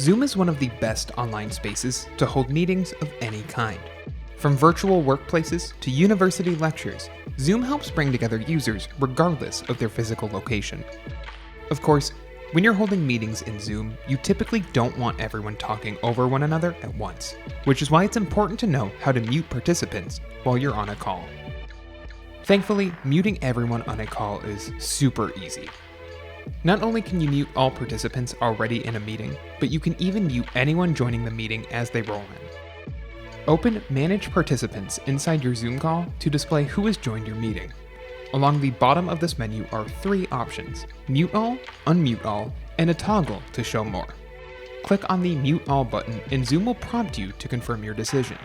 Zoom is one of the best online spaces to hold meetings of any kind. From virtual workplaces to university lectures, Zoom helps bring together users regardless of their physical location. Of course, when you're holding meetings in Zoom, you typically don't want everyone talking over one another at once, which is why it's important to know how to mute participants while you're on a call. Thankfully, muting everyone on a call is super easy. Not only can you mute all participants already in a meeting, but you can even mute anyone joining the meeting as they roll in. Open Manage Participants inside your Zoom call to display who has joined your meeting. Along the bottom of this menu are 3 options: Mute All, Unmute All, and a toggle to show more. Click on the Mute All button and Zoom will prompt you to confirm your decision.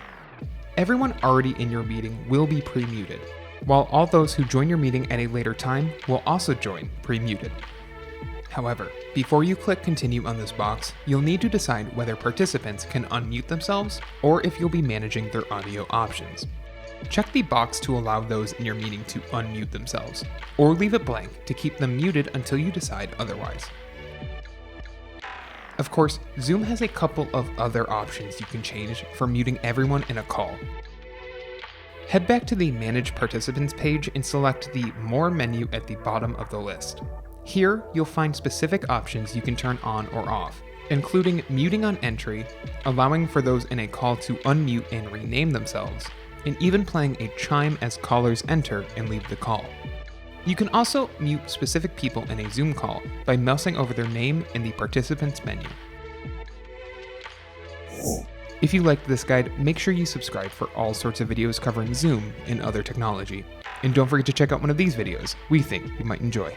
Everyone already in your meeting will be pre-muted, while all those who join your meeting at a later time will also join pre-muted. However, before you click Continue on this box, you'll need to decide whether participants can unmute themselves or if you'll be managing their audio options. Check the box to allow those in your meeting to unmute themselves, or leave it blank to keep them muted until you decide otherwise. Of course, Zoom has a couple of other options you can change for muting everyone in a call. Head back to the Manage Participants page and select the More menu at the bottom of the list. Here, you'll find specific options you can turn on or off, including muting on entry, allowing for those in a call to unmute and rename themselves, and even playing a chime as callers enter and leave the call. You can also mute specific people in a Zoom call by mousing over their name in the Participants menu. If you liked this guide, make sure you subscribe for all sorts of videos covering Zoom and other technology. And don't forget to check out one of these videos we think you might enjoy.